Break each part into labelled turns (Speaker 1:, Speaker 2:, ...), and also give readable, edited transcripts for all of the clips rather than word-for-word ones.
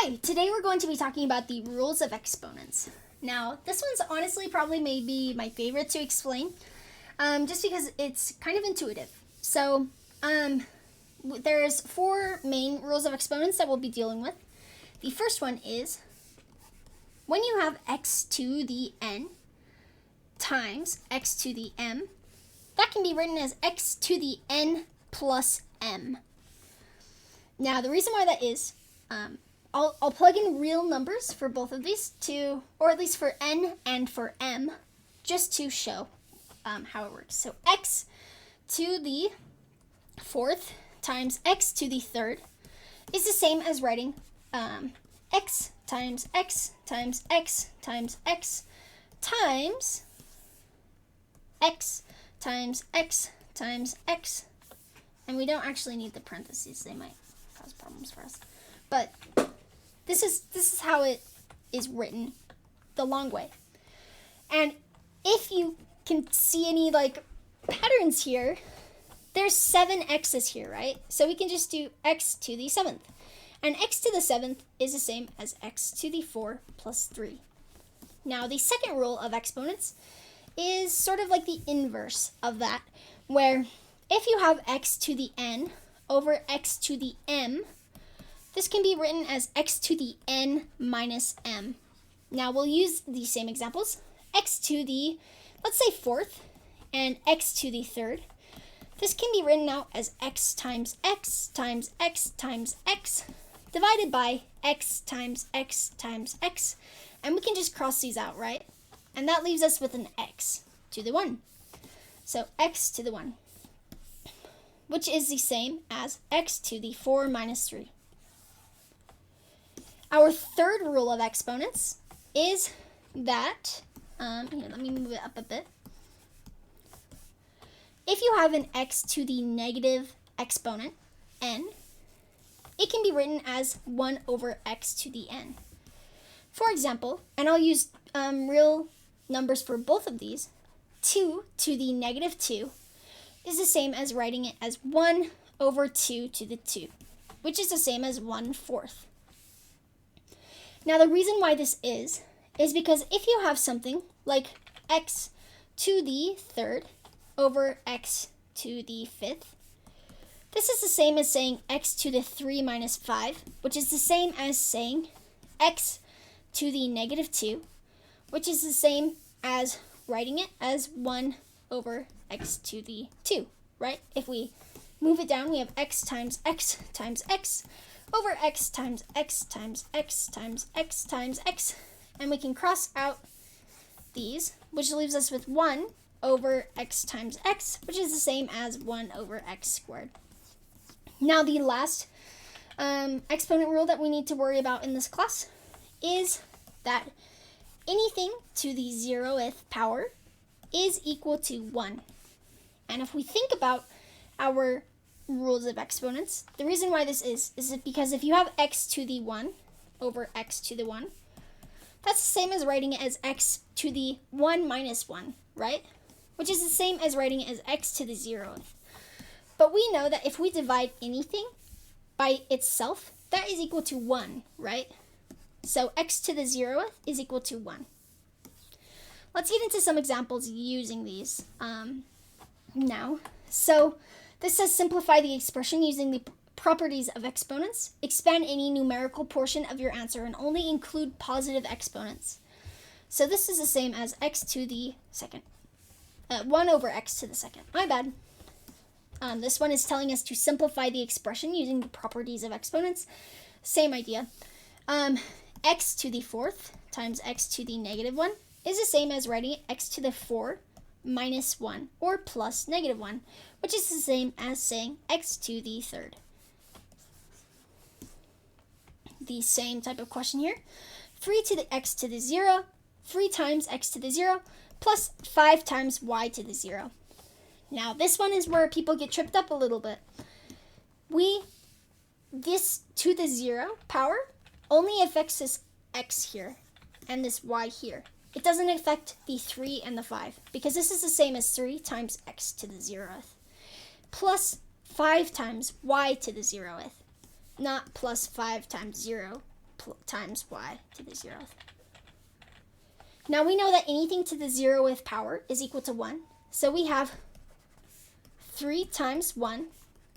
Speaker 1: Hi, today we're going to be talking about the rules of exponents. Now, this one's honestly probably maybe my favorite to explain, just because it's kind of intuitive. So, there's 4 main rules of exponents that we'll be dealing with. The first one is, when you have x to the n times x to the m, that can be written as x to the n plus m. Now, the reason why that is, I'll plug in real numbers for both of these or at least for n and for m, just to show how it works. So x to the 4th times x to the 3rd is the same as writing x times x times x times x times x times x times x. And we don't actually need the parentheses. They might cause problems for us. But this is how it is written the long way. And if you can see any patterns here, there's 7 x's here, right? So we can just do x to the 7th. And x to the 7th is the same as x to the 4 plus 3. Now, the second rule of exponents is sort of like the inverse of that, where if you have x to the n over x to the m, this can be written as x to the n minus m. Now, we'll use the same examples. X to the, let's say 4th, and x to the 3rd. This can be written out as x times x times x times x divided by x times x times x. And we can just cross these out, right? And that leaves us with an x to the 1. So x to the 1, which is the same as x to the 4 minus 3. Our third rule of exponents is that, here, let me move it up a bit. If you have an x to the negative exponent, n, it can be written as 1 over x to the n. For example, and I'll use real numbers for both of these, 2 to the negative 2 is the same as writing it as 1 over 2 to the 2, which is the same as 1/4. Now, the reason why this is because if you have something like x to the 3rd over x to the 5th, this is the same as saying x to the 3 minus 5, which is the same as saying x to the negative 2, which is the same as writing it as 1 over x to the 2, right? If we move it down, we have x times x times x over x times x times x times x times x. And we can cross out these, which leaves us with 1 over x times x, which is the same as 1 over x squared. Now, the last exponent rule that we need to worry about in this class is that anything to the 0th power is equal to 1. And if we think about our rules of exponents, the reason why this is because if you have x to the 1 over x to the 1, that's the same as writing it as x to the 1 minus 1, right? Which is the same as writing it as x to the 0th. But we know that if we divide anything by itself, that is equal to 1, right? So x to the 0th is equal to 1. Let's get into some examples using these now. So this says simplify the expression using the properties of exponents. Expand any numerical portion of your answer and only include positive exponents. So this is the same as x to the 2nd. 1 over x to the 2nd. My bad. This one is telling us to simplify the expression using the properties of exponents. Same idea. X to the 4th times x to the negative 1 is the same as writing x to the 4 minus 1 or plus negative 1, which is the same as saying x to the 3rd. The same type of question here. 3 to the x to the 0, 3 times x to the 0, plus 5 times y to the 0. Now, this one is where people get tripped up a little bit. This to the 0 power only affects this x here and this y here. It doesn't affect the 3 and the 5, because this is the same as 3 times x to the 0th, plus 5 times y to the 0th, not plus 5 times 0 times y to the 0th. Now we know that anything to the 0th power is equal to 1. So we have 3 times 1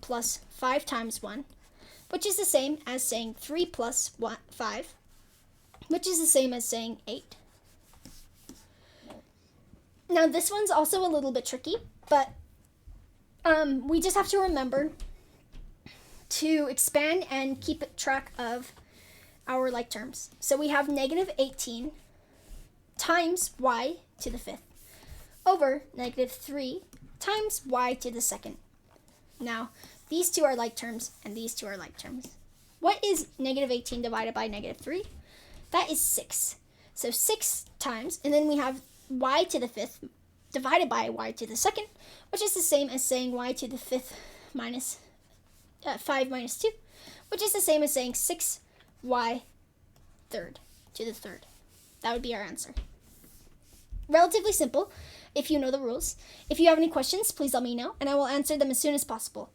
Speaker 1: plus 5 times 1, which is the same as saying 3 plus 5, which is the same as saying 8. Now this one's also a little bit tricky, but we just have to remember to expand and keep track of our like terms. So we have negative 18 times y to the 5th over negative 3 times y to the 2nd. Now, these two are like terms, and these two are like terms. What is negative 18 divided by negative 3? That is 6. So 6 times, and then we have y to the 5th divided by y to the 2nd, which is the same as saying y to the 5th minus 5 minus 2, which is the same as saying 6y third to the 3rd. That would be our answer. Relatively simple if you know the rules. If you have any questions, please let me know, and I will answer them as soon as possible.